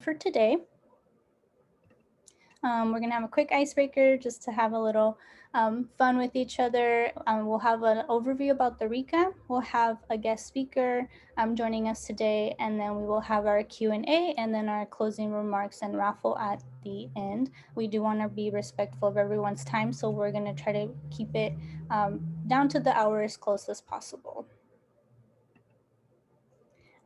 for today. We're gonna have a quick icebreaker just to have a little fun with each other. We'll have an overview about the RICA. We'll have a guest speaker joining us today, and then we will have our Q&A and then our closing remarks and raffle at the end. We do want to be respectful of everyone's time, so we're gonna try to keep it down to the hour as close as possible.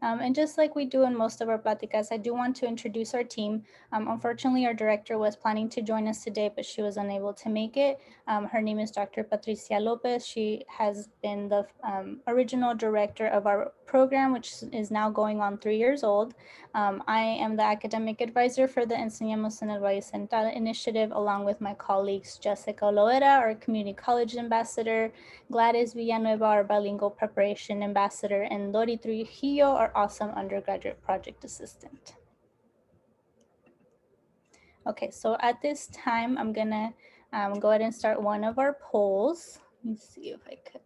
And just like we do in most of our pláticas, I do want to introduce our team. Unfortunately, our director was planning to join us today, but she was unable to make it. Her name is Dr. Patricia Lopez. She has been the original director of our program, which is now going on 3 years old. I am the academic advisor for the Enseñamos en el Valle Central initiative, along with my colleagues Jessica Loera, our community college ambassador, Gladys Villanueva, our bilingual preparation ambassador, and Lori Trujillo, our awesome undergraduate project assistant. Okay, so at this time, I'm gonna go ahead and start one of our polls. Let me see if I could.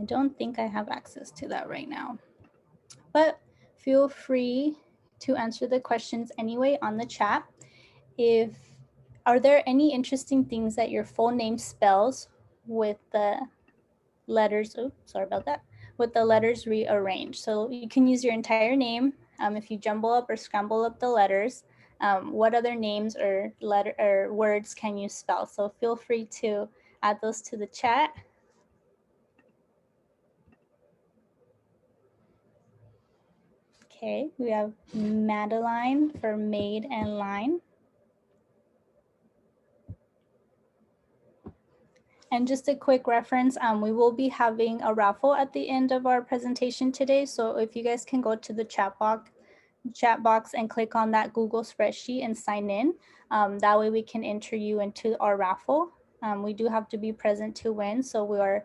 I don't think I have access to that right now, but feel free to answer the questions anyway on the chat. Are there any interesting things that your full name spells with the letters, with the letters rearranged? So you can use your entire name. If you jumble up or scramble up the letters, what other names or words can you spell? So feel free to add those to the chat. Okay, we have Madeline for maid and line. And just a quick reference, we will be having a raffle at the end of our presentation today. So if you guys can go to the chat box and click on that Google spreadsheet and sign in. That way we can enter you into our raffle. We do have to be present to win. So we are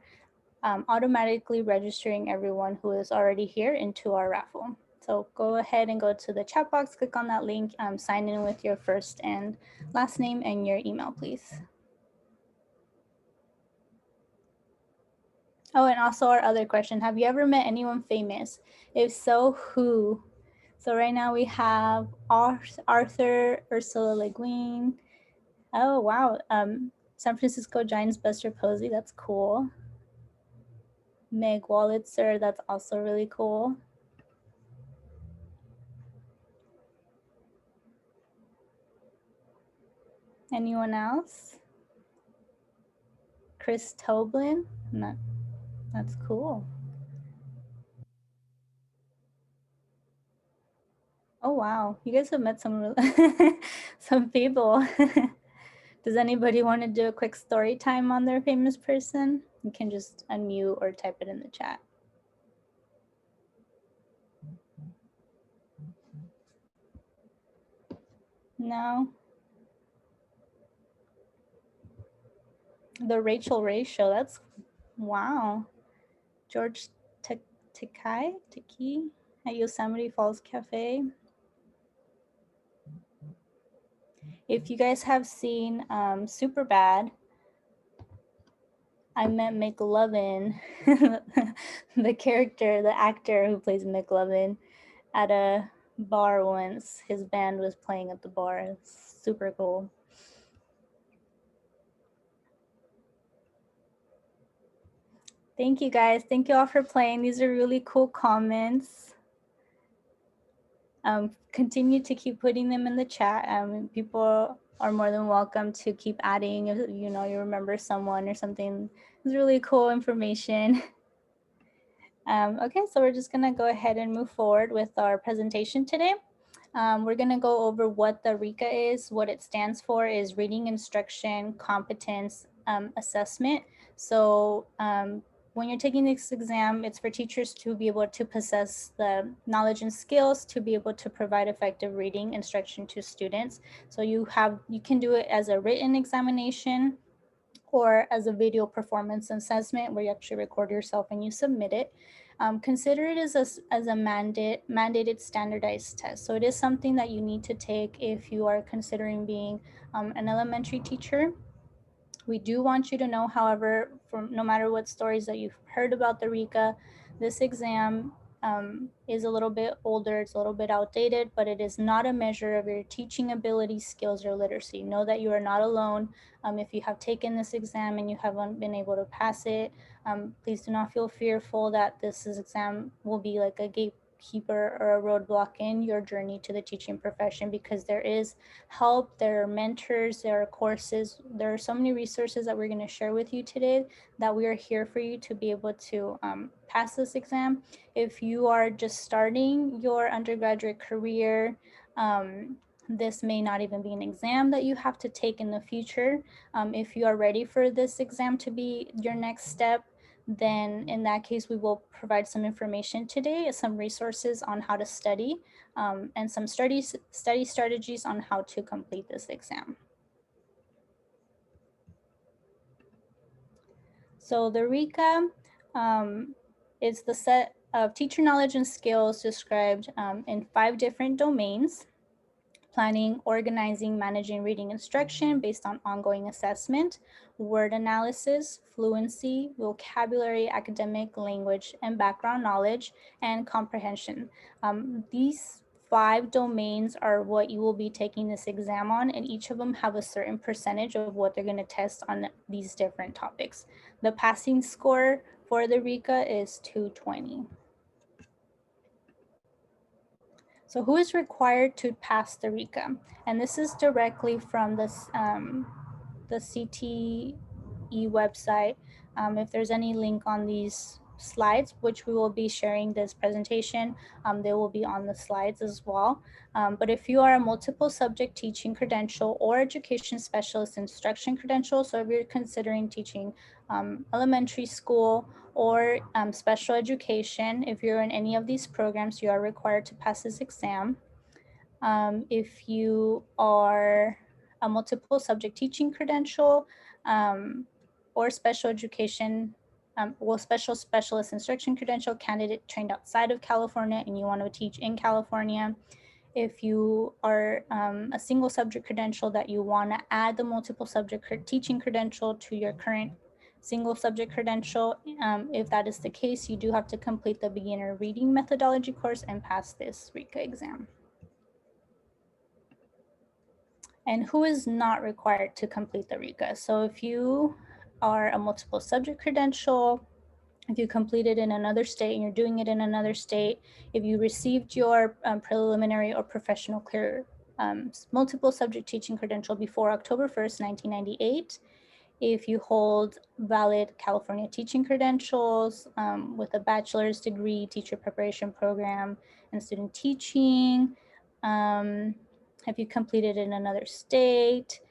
automatically registering everyone who is already here into our raffle. So go ahead and go to the chat box, click on that link, sign in with your first and last name and your email, please. Oh, and also our other question, have you ever met anyone famous? If so, who? So right now we have Arthur, Ursula Le Guin. Oh, wow. San Francisco Giants Buster Posey, that's cool. Meg Wolitzer, that's also really cool. Anyone else? Chris Toblin, no, that's cool. Oh, wow. You guys have met some, some people. Does anybody want to do a quick story time on their famous person? You can just unmute or type it in the chat. No? The Rachel Ray Show, that's, wow. George Takei at Yosemite Falls Cafe. If you guys have seen Superbad, I met McLovin, the actor who plays McLovin, at a bar once. His band was playing at the bar. It's super cool. Thank you guys. Thank you all for playing. These are really cool comments. Continue to keep putting them in the chat. People are more than welcome to keep adding if you remember someone or something. It's really cool information. Okay, so we're just gonna go ahead and move forward with our presentation today. We're gonna go over what the RICA is. What it stands for is Reading Instruction Competence Assessment. So when you're taking this exam, it's for teachers to be able to possess the knowledge and skills to be able to provide effective reading instruction to students. So you can do it as a written examination or as a video performance assessment where you actually record yourself and you submit it. Consider it as a mandated standardized test. So it is something that you need to take if you are considering being an elementary teacher. We do want you to know, however, from no matter what stories that you've heard about the RICA, this exam is a little bit older, it's a little bit outdated, but it is not a measure of your teaching ability, skills, or literacy. Know that you are not alone. If you have taken this exam and you haven't been able to pass it, please do not feel fearful that exam will be like a gatekeeper or a roadblock in your journey to the teaching profession, because there is help, there are mentors, there are courses, there are so many resources that we're going to share with you today that we are here for you to be able to pass this exam. If you are just starting your undergraduate career, this may not even be an exam that you have to take in the future. If you are ready for this exam to be your next step, then in that case, we will provide some information today, some resources on how to study, and some study strategies on how to complete this exam. So the RICA is the set of teacher knowledge and skills described in 5 different domains: planning, organizing, managing reading instruction based on ongoing assessment, word analysis, fluency, vocabulary, academic language, and background knowledge, and comprehension. These 5 domains are what you will be taking this exam on, and each of them have a certain percentage of what they're going to test on these different topics. The passing score for the RICA is 220. So who is required to pass the RICA? And this is directly from this, the CTE website. If there's any link on these slides, which we will be sharing this presentation, they will be on the slides as well. But if you are a multiple subject teaching credential or education specialist instruction credential, so if you're considering teaching elementary school or special education, if you're in any of these programs, you are required to pass this exam. If you are a multiple subject teaching credential or special education, specialist instruction credential candidate trained outside of California and you want to teach in California. If you are a single subject credential that you want to add the multiple subject teaching credential to your current single subject credential, if that is the case, you do have to complete the beginner reading methodology course and pass this RICA exam. And who is not required to complete the RICA? So if you are a multiple subject credential, if you completed in another state and you're doing it in another state, if you received your preliminary or professional clear multiple subject teaching credential before October 1st, 1998, if you hold valid California teaching credentials with a bachelor's degree, teacher preparation program, and student teaching, if you completed in another state,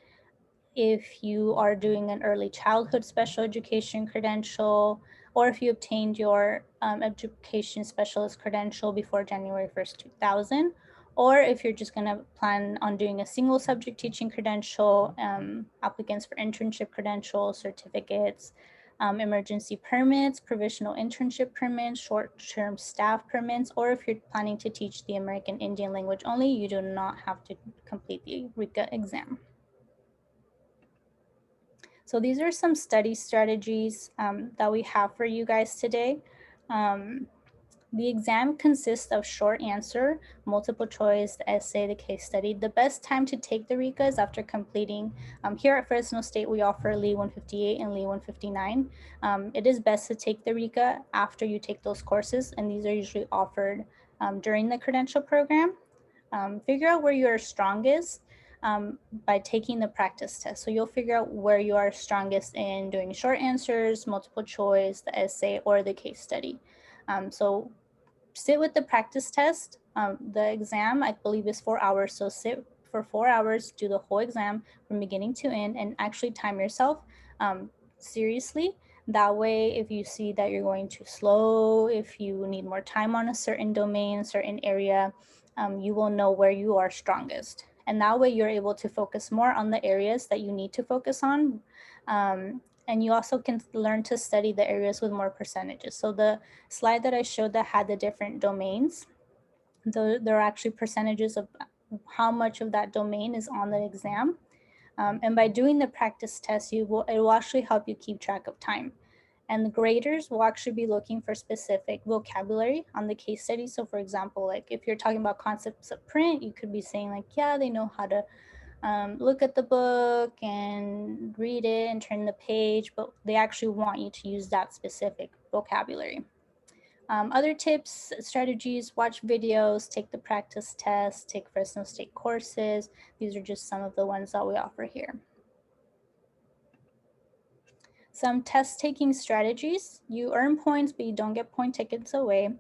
if you are doing an early childhood special education credential, or if you obtained your education specialist credential before January 1st, 2000, or if you're just going to plan on doing a single subject teaching credential, applicants for internship credentials, certificates, emergency permits, provisional internship permits, short-term staff permits, or if you're planning to teach the American Indian language only, you do not have to complete the RICA exam. So these are some study strategies that we have for you guys today. The exam consists of short answer, multiple choice, the essay, the case study. The best time to take the RICA is after completing. Here at Fresno State, we offer LE 158 and LE 159. It is best to take the RICA after you take those courses, and these are usually offered during the credential program. Figure out where you are strongest by taking the practice test. So you'll figure out where you are strongest in doing short answers, multiple choice, the essay, or the case study. So sit with the practice test. The exam, I believe, is 4 hours. So sit for 4 hours, do the whole exam from beginning to end, and actually time yourself seriously. That way, if you see that you're going too slow, if you need more time on a certain domain, certain area, you will know where you are strongest. And that way you're able to focus more on the areas that you need to focus on. And you also can learn to study the areas with more percentages. So the slide that I showed that had the different domains, there are actually percentages of how much of that domain is on the exam. And by doing the practice test, it will actually help you keep track of time. And the graders will actually be looking for specific vocabulary on the case study. So for example, like if you're talking about concepts of print, you could be saying like, yeah, they know how to look at the book and read it and turn the page, but they actually want you to use that specific vocabulary. Other tips, strategies, watch videos, take the practice test, take Fresno State courses. These are just some of the ones that we offer here. Some test taking strategies. You earn points, but you don't get point tickets away.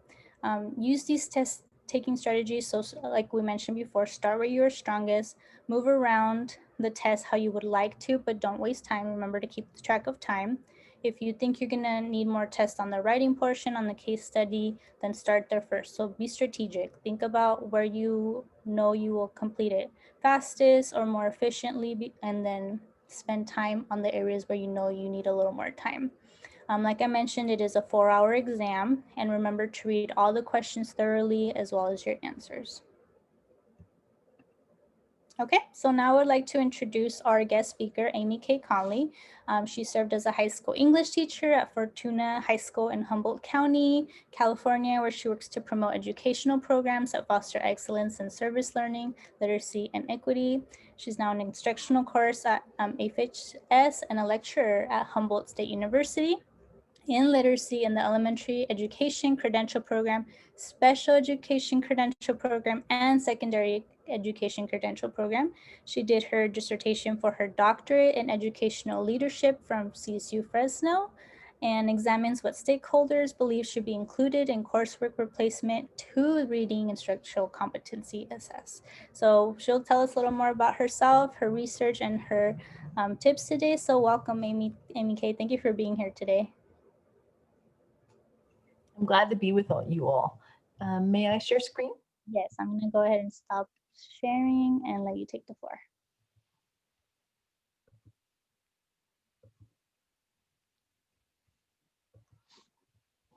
Use these test taking strategies. So like we mentioned before, start where you're strongest, move around the test how you would like to, but don't waste time. Remember to keep track of time. If you think you're gonna need more tests on the writing portion, on the case study, then start there first. So be strategic. Think about where you know you will complete it fastest or more efficiently, and then spend time on the areas where you know you need a little more time. Like I mentioned, it is a 4-hour exam, and remember to read all the questions thoroughly as well as your answers. Okay, so now I would like to introduce our guest speaker, Amy K. Conley. She served as a high school English teacher at Fortuna High School in Humboldt County, California, where she works to promote educational programs that foster excellence in service learning, literacy, and equity. She's now an instructional course at AFHS and a lecturer at Humboldt State University in literacy in the elementary education credential program, special education credential program, and secondary education credential program. She did her dissertation for her doctorate in educational leadership from CSU Fresno and examines what stakeholders believe should be included in coursework replacement to reading instructional competency assess. So she'll tell us a little more about herself, her research, and her tips today. So welcome, Amy K. Thank you for being here today. I'm glad to be with you all. May I share screen? Yes, I'm going to go ahead and stop sharing and let you take the floor.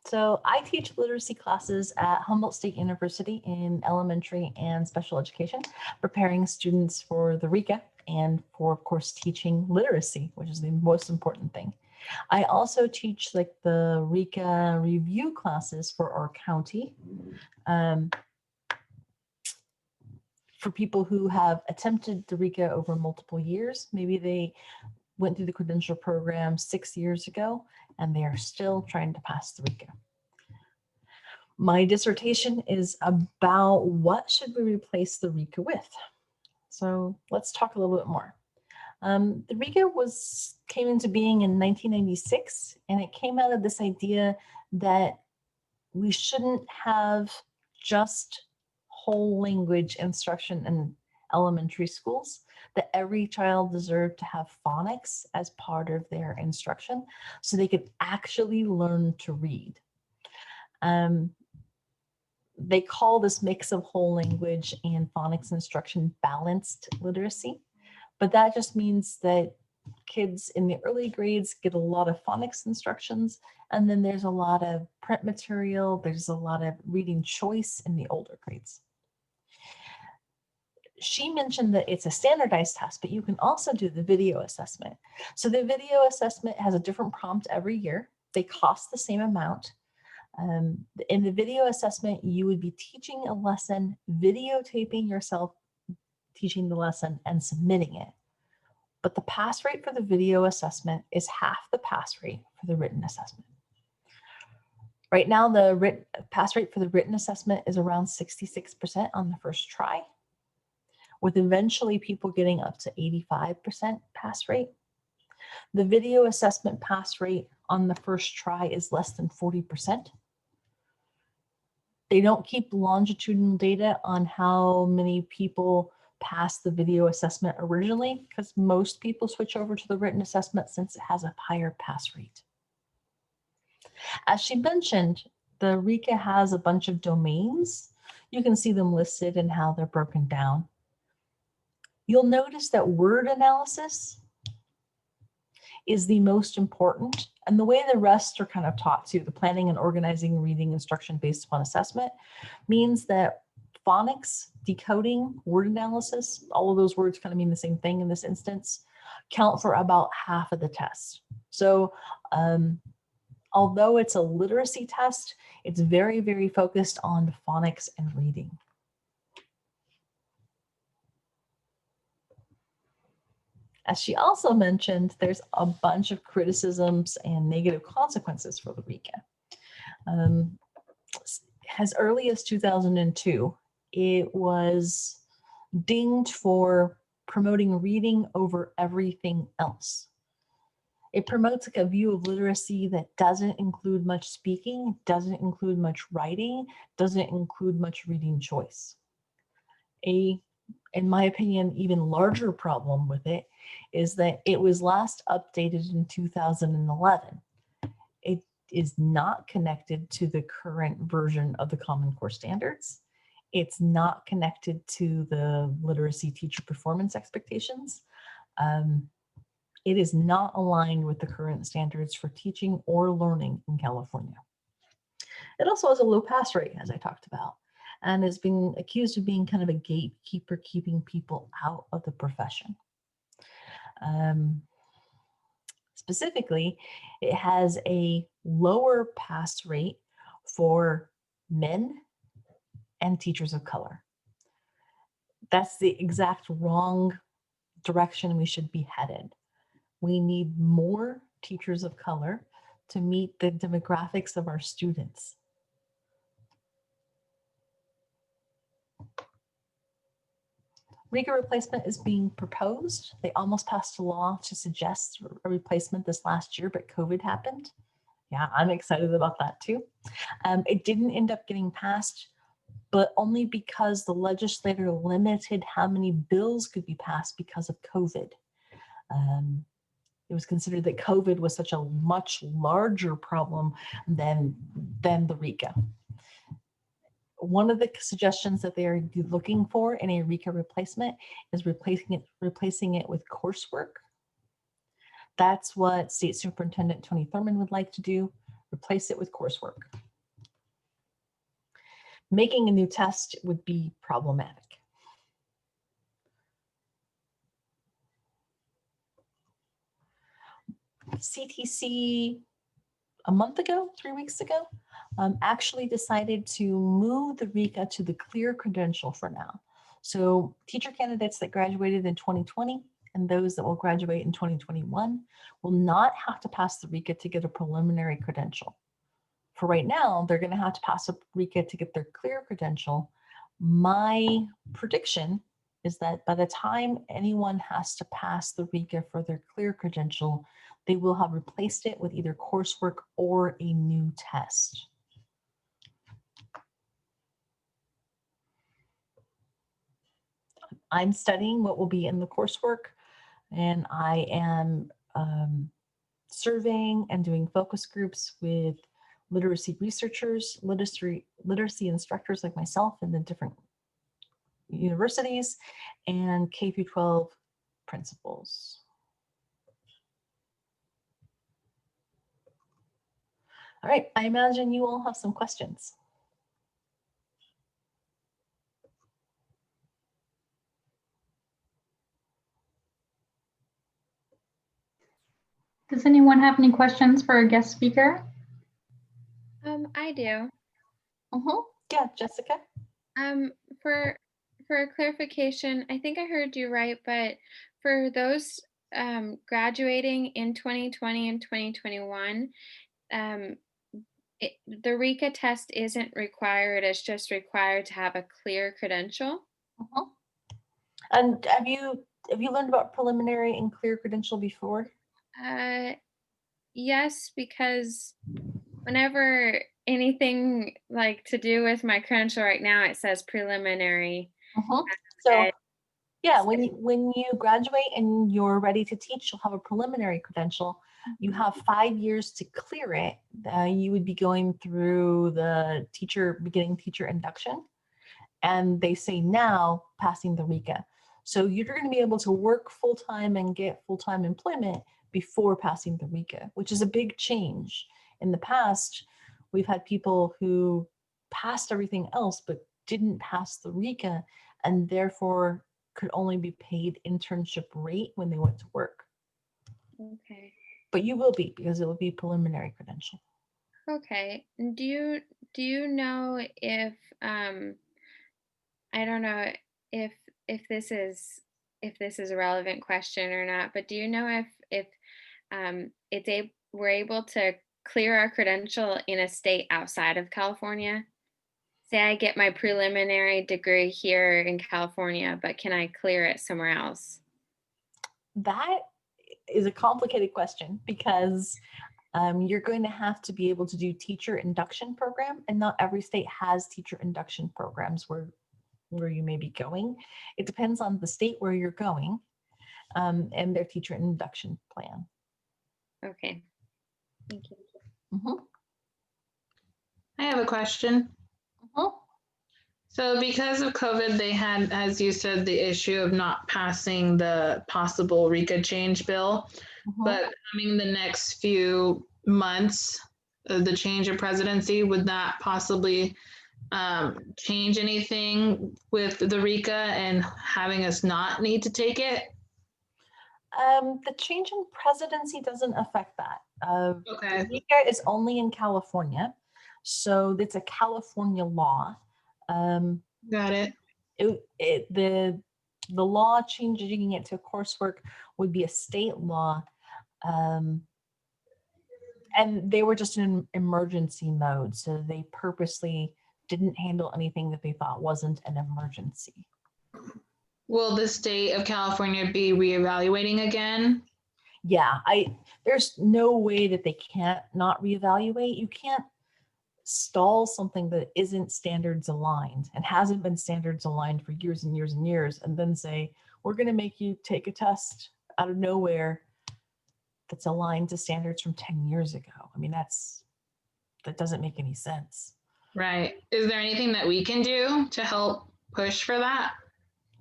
So I teach literacy classes at Humboldt State University in elementary and special education, preparing students for the RICA and for, of course, teaching literacy, which is the most important thing. I also teach like the RICA review classes for our county. For people who have attempted the RICA over multiple years, maybe they went through the credential program 6 years ago and they are still trying to pass the RICA. My dissertation is about what should we replace the RICA with. So let's talk a little bit more. The RICA came into being in 1996, and it came out of this idea that we shouldn't have just whole language instruction in elementary schools, that every child deserved to have phonics as part of their instruction so they could actually learn to read. They call this mix of whole language and phonics instruction balanced literacy, but that just means that kids in the early grades get a lot of phonics instructions, and then there's a lot of print material, there's a lot of reading choice in the older grades. She mentioned that it's a standardized test, but you can also do the video assessment. So the video assessment has a different prompt every year. They cost the same amount. In the video assessment, you would be teaching a lesson, videotaping yourself teaching the lesson, and submitting it. But the pass rate for the video assessment is half the pass rate for the written assessment. Right now, the pass rate for the written assessment is around 66% on the first try, with eventually people getting up to 85% pass rate. The video assessment pass rate on the first try is less than 40%. They don't keep longitudinal data on how many people passed the video assessment originally, because most people switch over to the written assessment since it has a higher pass rate. As she mentioned, the RICA has a bunch of domains. You can see them listed and how they're broken down. You'll notice that word analysis is the most important, and the way the rest are kind of taught to, the planning and organizing reading instruction based upon assessment, means that phonics, decoding, word analysis, all of those words kind of mean the same thing in this instance, count for about half of the test. So Although it's a literacy test, it's very, very focused on phonics and reading. As she also mentioned, there's a bunch of criticisms and negative consequences for the RICA. As early as 2002, it was dinged for promoting reading over everything else. It promotes like a view of literacy that doesn't include much speaking, doesn't include much writing, doesn't include much reading choice. In my opinion, even larger problem with it is that it was last updated in 2011. It is not connected to the current version of the Common Core standards. It's not connected to the literacy teacher performance expectations. It is not aligned with the current standards for teaching or learning in California. It also has a low pass rate, as I talked about, and is being accused of being kind of a gatekeeper, keeping people out of the profession. Specifically, it has a lower pass rate for men and teachers of color. That's the exact wrong direction we should be headed. We need more teachers of color to meet the demographics of our students. RICA replacement is being proposed. They almost passed a law to suggest a replacement this last year, but COVID happened. Yeah, I'm excited about that too. It didn't end up getting passed, but only because the legislator limited how many bills could be passed because of COVID. It was considered that COVID was such a much larger problem than the RICA. One of the suggestions that they are looking for in a RICA replacement is replacing it with coursework. That's what State Superintendent Tony Thurmond would like to do, replace it with coursework. Making a new test would be problematic. CTC a month ago, 3 weeks ago, actually decided to move the RICA to the clear credential for now. So teacher candidates that graduated in 2020 and those that will graduate in 2021 will not have to pass the RICA to get a preliminary credential. For right now, they're going to have to pass a RICA to get their clear credential. My prediction is that by the time anyone has to pass the RICA for their clear credential, they will have replaced it with either coursework or a new test. I'm studying what will be in the coursework, and I am surveying and doing focus groups with literacy researchers, literacy instructors like myself in the different universities, and K through 12 principals. All right, I imagine you all have some questions. Does anyone have any questions for our guest speaker? I do. Yeah, Jessica. For a clarification, I think I heard you right, but for those graduating in 2020 and 2021, the RICA test isn't required. It's just required to have a clear credential. And have you learned about preliminary and clear credential before? Yes, because whenever anything like to do with my credential right now, it says preliminary. So yeah, when you graduate and you're ready to teach, you'll have a preliminary credential. You have 5 years to clear it. You would be going through the beginning teacher induction, and they say now passing the RICA. So you're going to be able to work full-time and get full-time employment before passing the RICA, which is a big change. In the past, we've had people who passed everything else but didn't pass the RICA, and therefore could only be paid internship rate when they went to work. Okay. But you will be, because it will be preliminary credential. Okay. And do you know if I don't know if this is a relevant question or not, but do you know if we're able to clear our credential in a state outside of California? Say I get my preliminary degree here in California, but can I clear it somewhere else? That is a complicated question because you're going to have to be able to do teacher induction program, and not every state has teacher induction programs where you may be going. It depends on the state where you're going and their teacher induction plan. Okay. Thank you. Mhm. I have a question. Mhm. So because of COVID, they had, as you said, the issue of not passing the possible RICA change bill. Mhm. But coming the next few months, the change of presidency, would that possibly change anything with the RICA and having us not need to take it? The change in presidency doesn't affect that. Okay. RICA is only in California, so it's a California law. Got it. The law changing it to coursework would be a state law, and they were just in emergency mode, so they purposely didn't handle anything that they thought wasn't an emergency. Will the state of California be reevaluating again? Yeah, there's no way that they can't not reevaluate. You can't stall something that isn't standards aligned and hasn't been standards aligned for years and years and years, and then say, we're going to make you take a test out of nowhere that's aligned to standards from 10 years ago. I mean, that doesn't make any sense. Right. Is there anything that we can do to help push for that?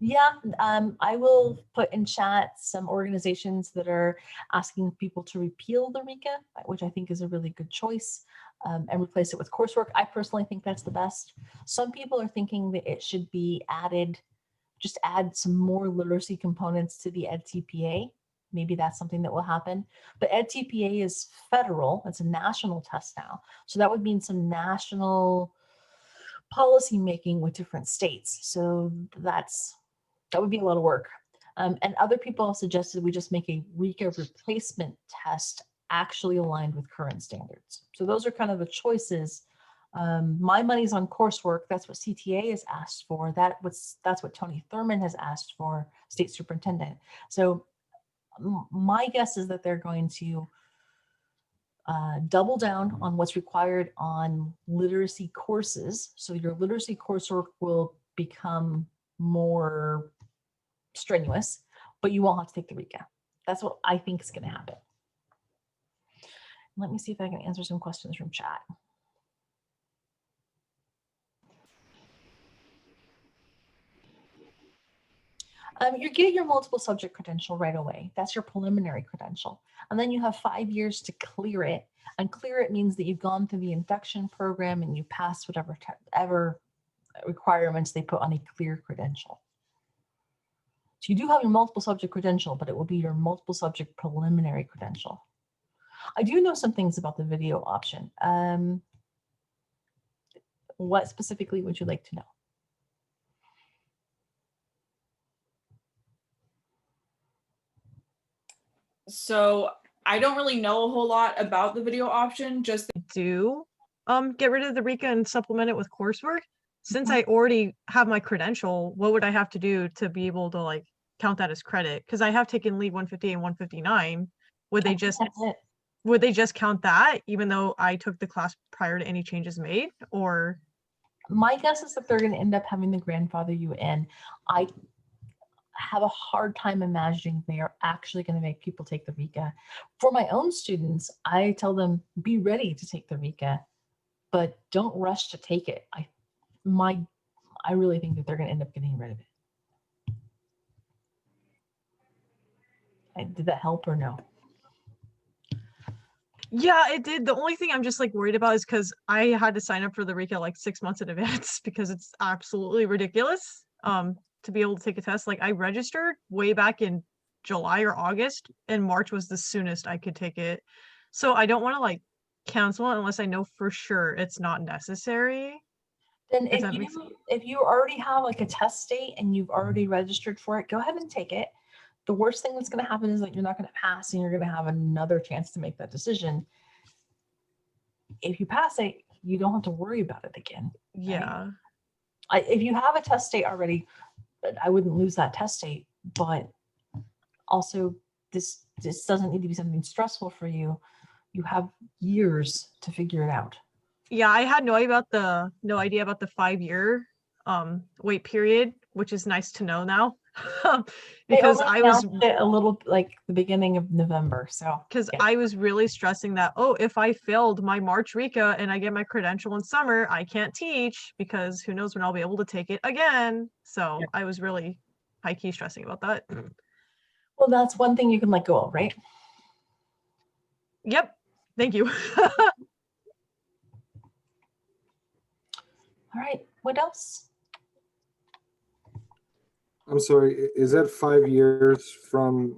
Yeah, I will put in chat some organizations that are asking people to repeal the RICA, which I think is a really good choice, and replace it with coursework. I personally think that's the best. Some people are thinking that it should be added, just add some more literacy components to the EdTPA. Maybe that's something that will happen. But EdTPA is federal, it's a national test now. So that would mean some national policy making with different states. So that would be a lot of work. And other people suggested we just make a RICA replacement test actually aligned with current standards. So those are kind of the choices. My money's on coursework. That's what CTA has asked for. That's what Tony Thurmond has asked for, state superintendent. So my guess is that they're going to double down on what's required on literacy courses. So your literacy coursework will become more strenuous, but you won't have to take the RICA. That's what I think is going to happen. Let me see if I can answer some questions from chat. You get your multiple subject credential right away. That's your preliminary credential. And then you have 5 years to clear it. And clear it means that you've gone through the induction program and you pass whatever requirements they put on a clear credential. So you do have your multiple subject credential, but it will be your multiple subject preliminary credential. I do know some things about the video option. What specifically would you like to know? So I don't really know a whole lot about the video option, just do get rid of the RICA and supplement it with coursework. Since I already have my credential, what would I have to do to be able to like count that as credit? Because I have taken lead 150 and 159. Would they just count that even though I took the class prior to any changes made? Or my guess is that they're going to end up having the grandfather you in. I have a hard time imagining they are actually going to make people take the RICA. For my own students, I tell them, be ready to take the RICA, but don't rush to take it. I really think that they're going to end up getting rid of it. Did that help or no? yeah, it did. The only thing I'm just like worried about is because I had to sign up for the RICA like 6 months in advance because it's absolutely ridiculous to be able to take a test. Like I registered way back in July or August, and March was the soonest I could take it. So I don't want to like cancel it unless I know for sure it's not necessary. Then If that makes if you already have like a test date and you've already registered for it, go ahead and take it. The worst thing that's going to happen is that you're not going to pass and you're going to have another chance to make that decision. If you pass it, you don't have to worry about it again. Yeah. If you have a test date already, I wouldn't lose that test date. But also, this doesn't need to be something stressful for you. You have years to figure it out. Yeah, I had no idea about the 5-year wait period, which is nice to know now. Because They only I was announced it a little like the beginning of November. So because yeah. I was really stressing that, oh, if I failed my March RICA and I get my credential in summer, I can't teach because who knows when I'll be able to take it again. So I was really high key stressing about that. Well, that's one thing you can let go of, right? Yep. Thank you. All right. What else? I'm sorry, is that 5 years from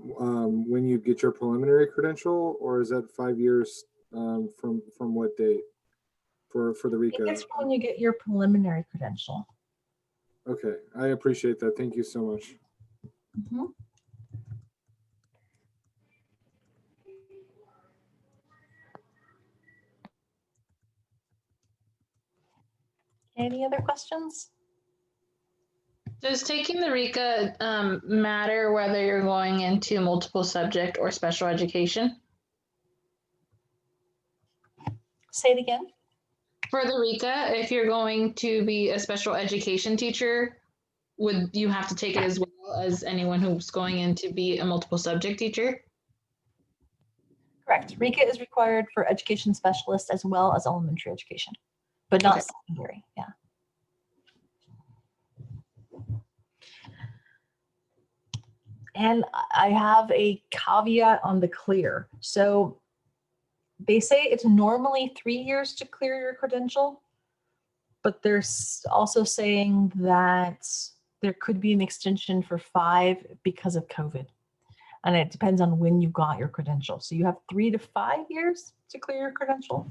when you get your preliminary credential, or is that 5 years from what date for the I think RICA? it's when you get your preliminary credential. Okay, I appreciate that. Thank you so much. Mhm. Any other questions? Does taking the RICA matter whether you're going into multiple subject or special education? Say it again. For the RICA, if you're going to be a special education teacher, would you have to take it as well as anyone who's going in to be a multiple subject teacher? Correct. RICA is required for education specialists as well as elementary education, but not Okay. secondary. Yeah. And I have a caveat on the clear. So they say it's normally 3 years to clear your credential, but they're also saying that there could be an extension for 5 because of COVID. And it depends on when you got your credential. So you have 3 to 5 years to clear your credential.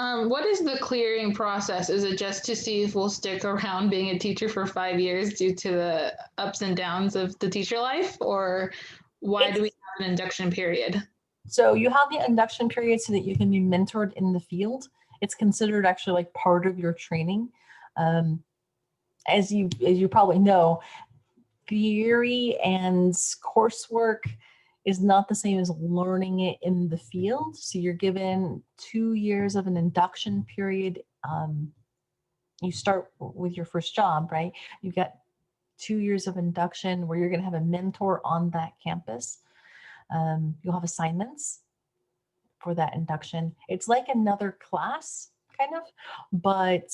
What is the clearing process? Is it just to see if we'll stick around being a teacher for 5 years due to the ups and downs of the teacher life? Or why do we have an induction period? So you have the induction period so that you can be mentored in the field. It's considered actually like part of your training. As you probably know, theory and coursework is not the same as learning it in the field. So you're given 2 years of an induction period. You start with your first job, right? You've got 2 years of induction where you're going to have a mentor on that campus. You'll have assignments for that induction. It's like another class, kind of, but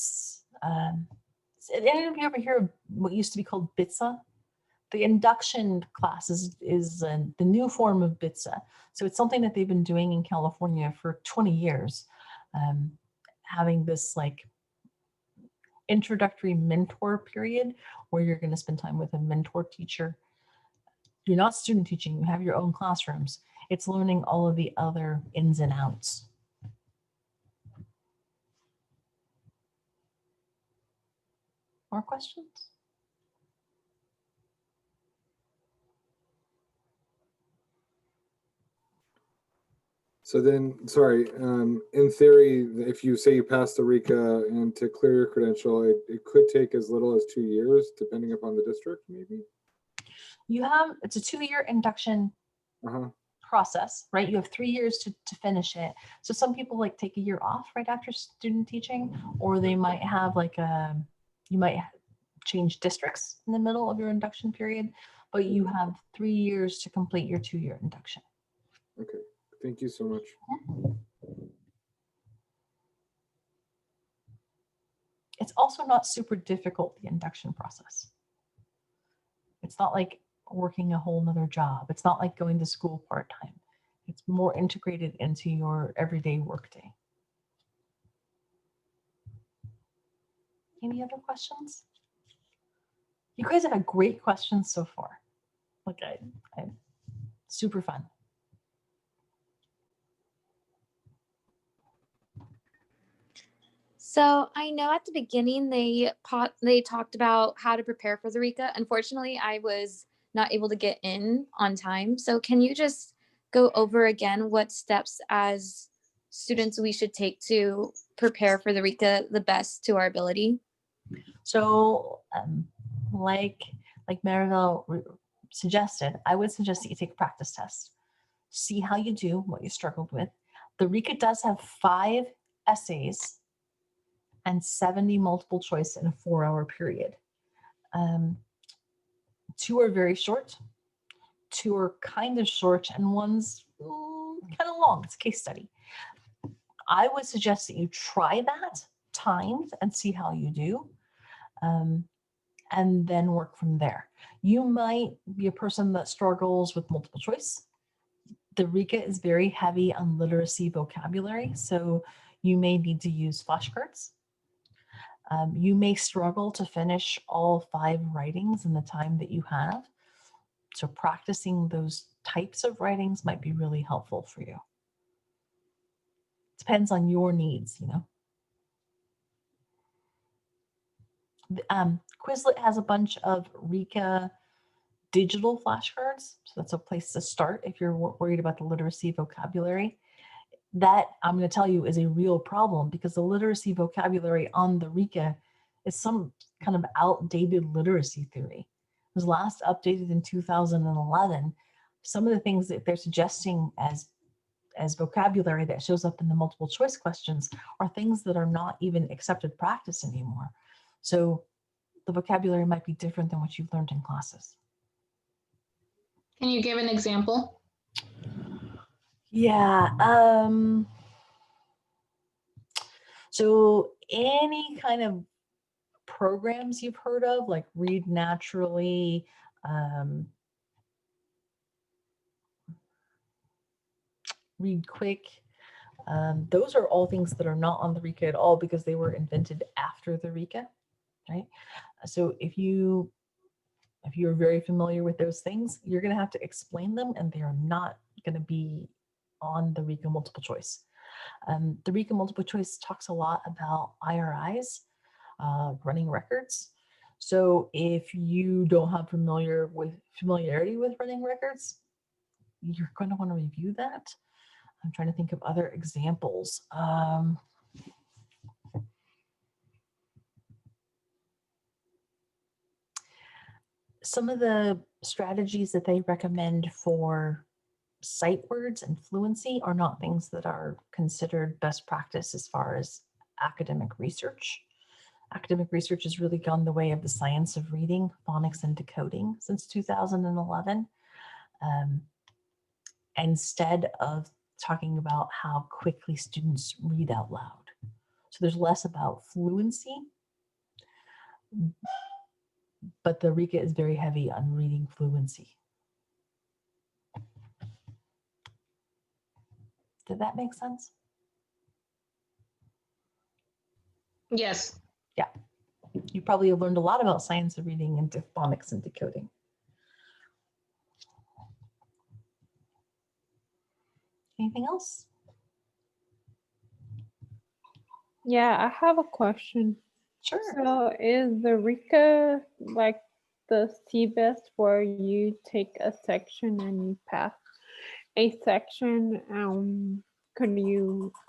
did any of you ever hear of what used to be called BITSA? The induction class is the new form of BITSA. So it's something that they've been doing in California for 20 years, having this like introductory mentor period where you're going to spend time with a mentor teacher. You're not student teaching, you have your own classrooms. It's learning all of the other ins and outs. More questions? So then, sorry, in theory, if you say you pass the RICA and to clear your credential, it could take as little as 2 years, depending upon the district, maybe? It's a 2-year induction Uh-huh. process, right? You have 3 years to finish it. So some people like take a year off right after student teaching, or they might have like you might change districts in the middle of your induction period, but you have 3 years to complete your 2-year induction. Okay, thank you so much. It's also not super difficult, the induction process. It's not like working a whole nother job. It's not like going to school part-time. It's more integrated into your everyday workday. Any other questions? You guys have had great questions so far. Like I super fun. So I know at the beginning they talked about how to prepare for the RICA. Unfortunately, I was not able to get in on time. So can you just go over again what steps as students we should take to prepare for the RICA the best to our ability? So like Maribel suggested, I would suggest that you take a practice test. See how you do, what you struggled with. The RICA does have 5 essays and 70 multiple choice in a 4-hour period. 2 are very short, 2 are kind of short, and one's kind of long. It's a case study. I would suggest that you try that timed and see how you do, and then work from there. You might be a person that struggles with multiple choice. The RICA is very heavy on literacy vocabulary, so you may need to use flashcards. You may struggle to finish all 5 writings in the time that you have. So practicing those types of writings might be really helpful for you. Depends on your needs, you know. Quizlet has a bunch of RICA digital flashcards. So that's a place to start if you're worried about the literacy vocabulary. That, I'm going to tell you, is a real problem because the literacy vocabulary on the RICA is some kind of outdated literacy theory. It was last updated in 2011. Some of the things that they're suggesting as vocabulary that shows up in the multiple choice questions are things that are not even accepted practice anymore. So the vocabulary might be different than what you've learned in classes. Can you give an example? Yeah. So any kind of programs you've heard of, like Read Naturally, Read Quick, those are all things that are not on the RICA at all because they were invented after the RICA, right? So if you're very familiar with those things, you're going to have to explain them, and they are not going to be on the RICA multiple choice. The RICA multiple choice talks a lot about IRIs, running records. So if you don't have familiarity with running records, you're going to want to review that. I'm trying to think of other examples. Some of the strategies that they recommend for sight words and fluency are not things that are considered best practice as far as academic research. Academic research has really gone the way of the science of reading, phonics, and decoding since 2011. Instead of talking about how quickly students read out loud. So there's less about fluency, but the RICA is very heavy on reading fluency. Did that make sense? Yes. Yeah. You probably have learned a lot about science of reading and phonics and decoding. Anything else? Yeah, I have a question. Sure. So is the RICA like the CBEST where you take a section and you pass a section?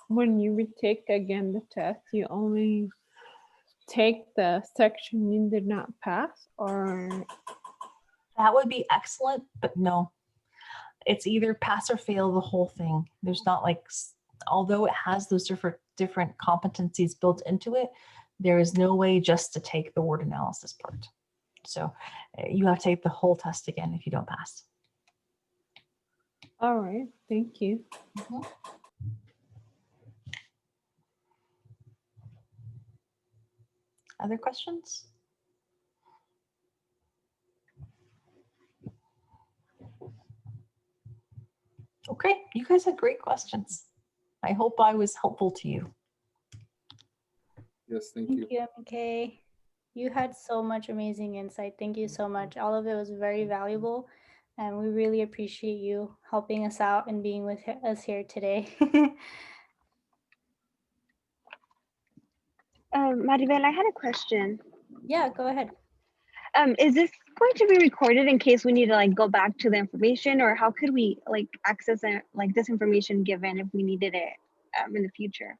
When you retake again the test, you only take the section you did not pass, or? That would be excellent, but no. It's either pass or fail the whole thing. There's not like, although it has those different competencies built into it, there is no way just to take the word analysis part. So you have to take the whole test again if you don't pass. All right, thank you. Mm-hmm. Other questions? Okay, you guys had great questions. I hope I was helpful to you. Yes, thank you. Thank you, MK. You had so much amazing insight. Thank you so much. All of it was very valuable. And we really appreciate you helping us out and being with us here today. Maribel, I had a question. Yeah, go ahead. Is this going to be recorded in case we need to like go back to the information, or how could we like access it, like this information given if we needed it in the future?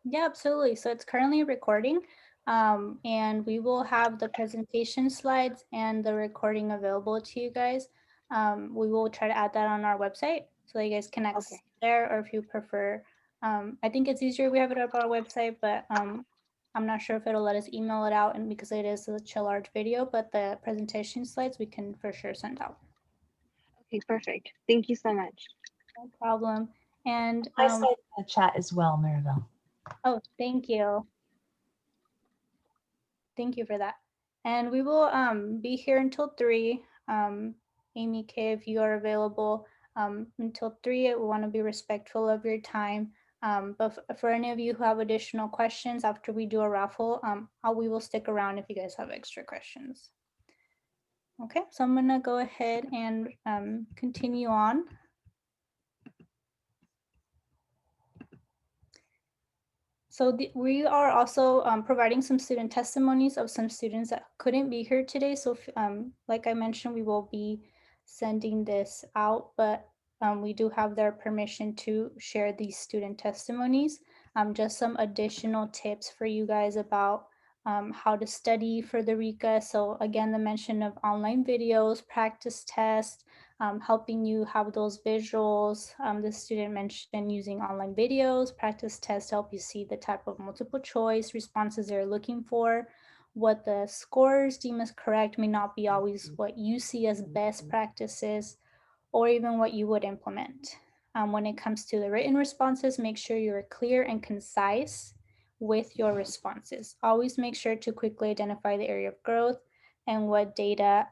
Yeah, absolutely. So it's currently recording, and we will have the presentation slides and the recording available to you guys. We will try to add that on our website so that you guys can access there, or if you prefer, I think it's easier we have it up on our website, but I'm not sure if it'll let us email it out, and because it is such a large video, but the presentation slides we can for sure send out. Okay, perfect. Thank you so much. No problem. And I said in the chat as well, Maribel. oh, thank you. Thank you for that. And we will be here until 3. Amy K, if you are available until 3, we want to be respectful of your time. But for any of you who have additional questions after we do a raffle, we will stick around if you guys have extra questions. Okay, so I'm gonna go ahead and continue on. So we are also providing some student testimonies of some students that couldn't be here today. So like I mentioned, we will be sending this out, but we do have their permission to share these student testimonies. Just some additional tips for you guys about how to study for the RICA. So again, the mention of online videos, practice tests, helping you have those visuals. The student mentioned using online videos, practice tests to help you see the type of multiple choice responses they're looking for. What the scores deem as correct may not be always what you see as best practices or even what you would implement. When it comes to the written responses, make sure you're clear and concise with your responses. Always make sure to quickly identify the area of growth and what data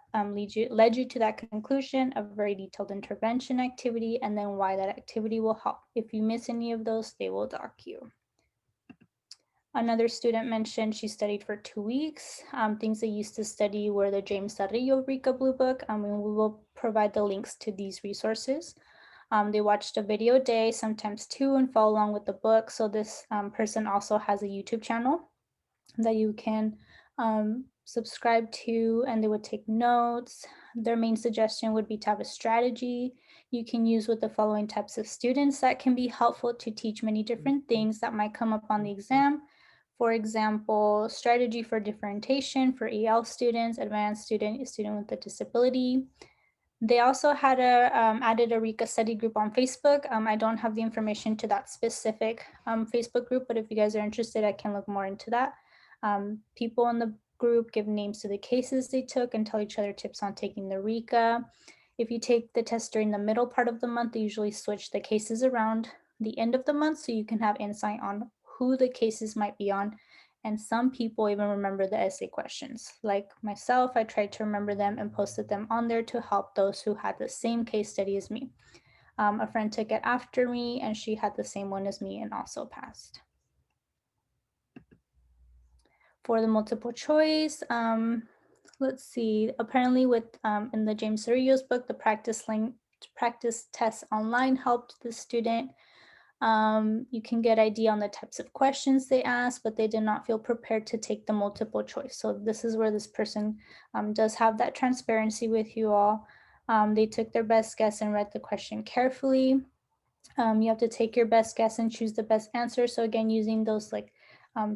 led you to that conclusion, a very detailed intervention activity, and then why that activity will help. If you miss any of those, they will dock you. Another student mentioned she studied for 2 weeks. Things they used to study were the James Carrillo RICA Blue Book, and we will provide the links to these resources. They watched a video a day, sometimes 2, and follow along with the book. So this person also has a YouTube channel that you can subscribe to, and they would take notes. Their main suggestion would be to have a strategy you can use with the following types of students that can be helpful to teach many different things that might come up on the exam. For example, strategy for differentiation for EL students, advanced student with a disability. They also had added a RICA study group on Facebook. I don't have the information to that specific Facebook group, but if you guys are interested, I can look more into that. People in the group give names to the cases they took and tell each other tips on taking the RICA. If you take the test during the middle part of the month, they usually switch the cases around the end of the month so you can have insight on who the cases might be on. And some people even remember the essay questions. Like myself, I tried to remember them and posted them on there to help those who had the same case study as me. A friend took it after me and she had the same one as me and also passed. For the multiple choice, let's see, apparently with in the James Carrillo's book, the practice tests online helped the student. You can get idea on the types of questions they ask, but they did not feel prepared to take the multiple choice. So this is where this person does have that transparency with you all. They took their best guess and read the question carefully. You have to take your best guess and choose the best answer. So again, using those like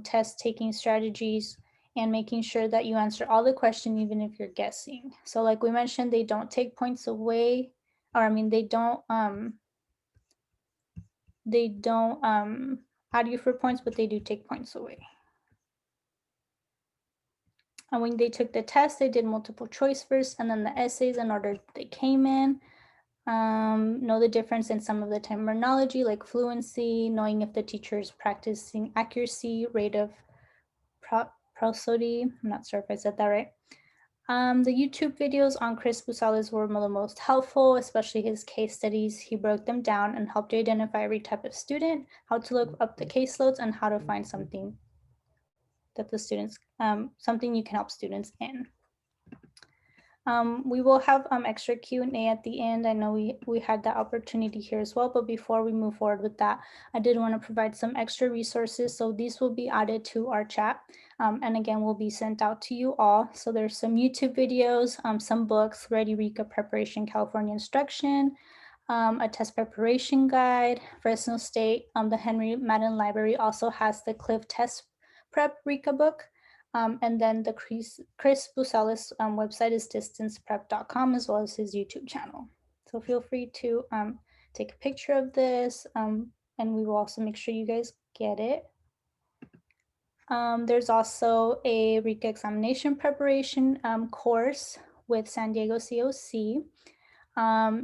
test taking strategies and making sure that you answer all the question, even if you're guessing. So like we mentioned, they don't take points away, or I mean, they don't add you for points, but they do take points away. And when they took the test, they did multiple choice first and then the essays in order they came in. Know the difference in some of the terminology like fluency, knowing if the teacher is practicing accuracy, rate of prosody. I'm not sure if I said that right. The YouTube videos on Chris Busales were the most helpful, especially his case studies. He broke them down and helped you identify every type of student, how to look up the caseloads, and how to find something that the students, something you can help students in. We will have extra Q&A at the end. I know we had that opportunity here as well, but before we move forward with that, I did want to provide some extra resources. So these will be added to our chat, and again, will be sent out to you all. So there's some YouTube videos, some books, Ready RICA Preparation California Instruction, a test preparation guide. Fresno State, the Henry Madden Library also has the Cliff Test Prep RICA book. And then the Chris Busalis website is distanceprep.com, as well as his YouTube channel. So feel free to take a picture of this, and we will also make sure you guys get it. There's also a RICA examination preparation course with San Diego COC.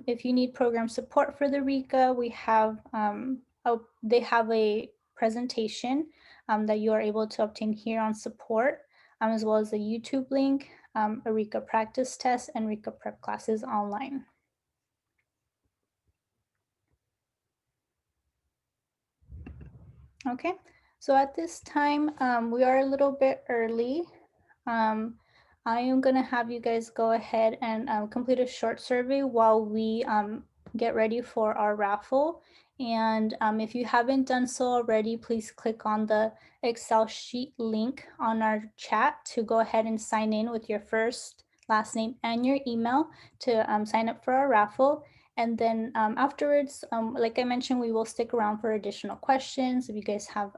If you need program support for the RICA, we have they have a presentation that you are able to obtain here on support, as well as a YouTube link, a RICA practice test, and RICA prep classes online. Okay, so at this time, we are a little bit early. I am gonna have you guys go ahead and complete a short survey while we get ready for our raffle. And if you haven't done so already, please click on the Excel sheet link on our chat to go ahead and sign in with your first, last name, and your email to sign up for our raffle. And then afterwards, like I mentioned, we will stick around for additional questions. If you guys have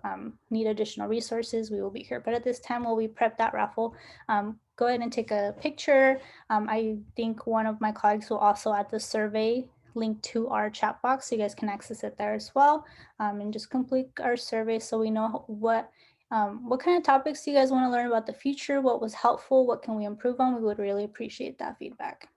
need additional resources, we will be here. But at this time, while we prep that raffle, go ahead and take a picture. I think one of my colleagues will also add the survey link to our chat box, so you guys can access it there as well. And just complete our survey so we know what kind of topics you guys want to learn about the future, what was helpful, what can we improve on. We would really appreciate that feedback.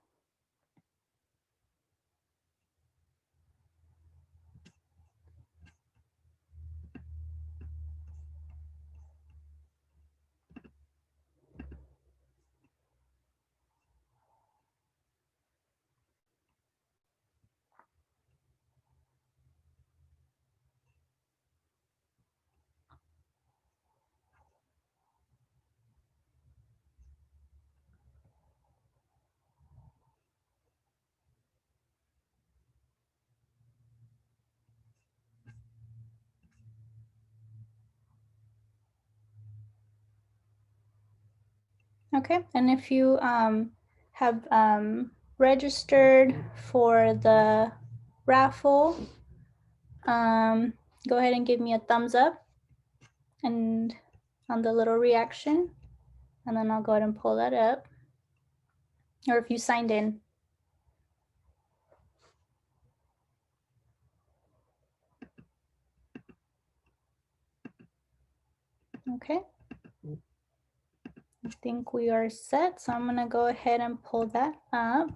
Okay, and if you have registered for the raffle, go ahead and give me a thumbs up and on the little reaction, and then I'll go ahead and pull that up. Or if you signed in. Okay. I think we are set, so I'm gonna go ahead and pull that up.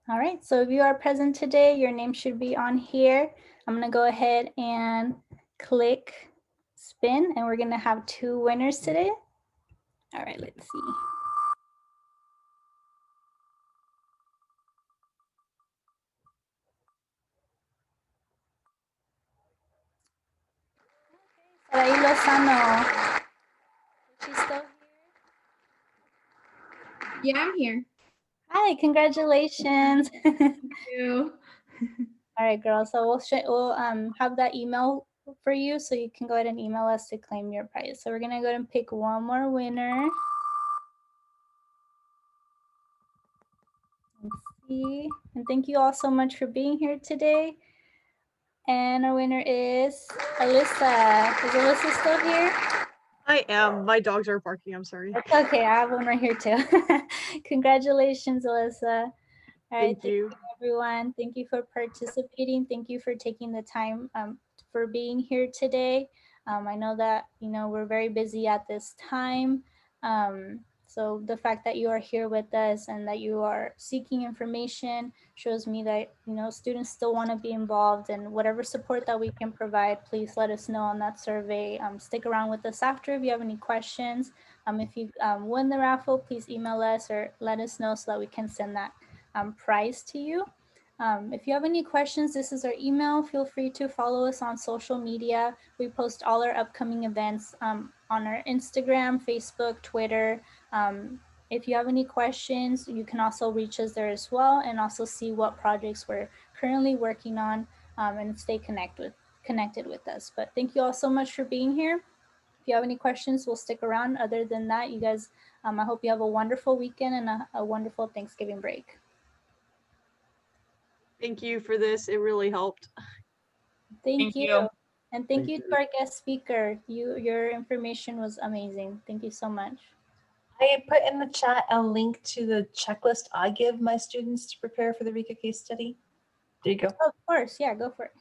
All right, so if you are present today, your name should be on here. I'm gonna go ahead and click spin, and we're gonna have 2 winners today. All right, let's see. Sarai Lozano. Is she still here? Yeah, I'm here. Hi, congratulations. Thank you. All right, girls. So we'll have that email for you, so you can go ahead and email us to claim your prize. So we're gonna go ahead and pick one more winner. Let's see. And thank you all so much for being here today. And our winner is Alyssa. Is Alyssa still here? I am. My dogs are barking. I'm sorry. It's okay. I have one right here too. Congratulations, Alyssa. All right, Thank you. everyone. Thank you for participating. Thank you for taking the time for being here today. I know that, we're very busy at this time. So the fact that you are here with us and that you are seeking information shows me that, students still want to be involved, and whatever support that we can provide, please let us know on that survey. Stick around with us after if you have any questions. If you win the raffle, please email us or let us know so that we can send that prize to you. If you have any questions, this is our email. Feel free to follow us on social media. We post all our upcoming events on our Instagram, Facebook, Twitter. If you have any questions, you can also reach us there as well, and also see what projects we're currently working on, and stay connected with us. But thank you all so much for being here. If you have any questions, we'll stick around. Other than that, you guys, I hope you have a wonderful weekend and a wonderful Thanksgiving break. Thank you for this. It really helped. Thank you. And thank Thank you you. to our guest speaker. Your information was amazing. Thank you so much. I put in the chat a link to the checklist I give my students to prepare for the RICA case study. There you go. Oh, of course, yeah, go for it.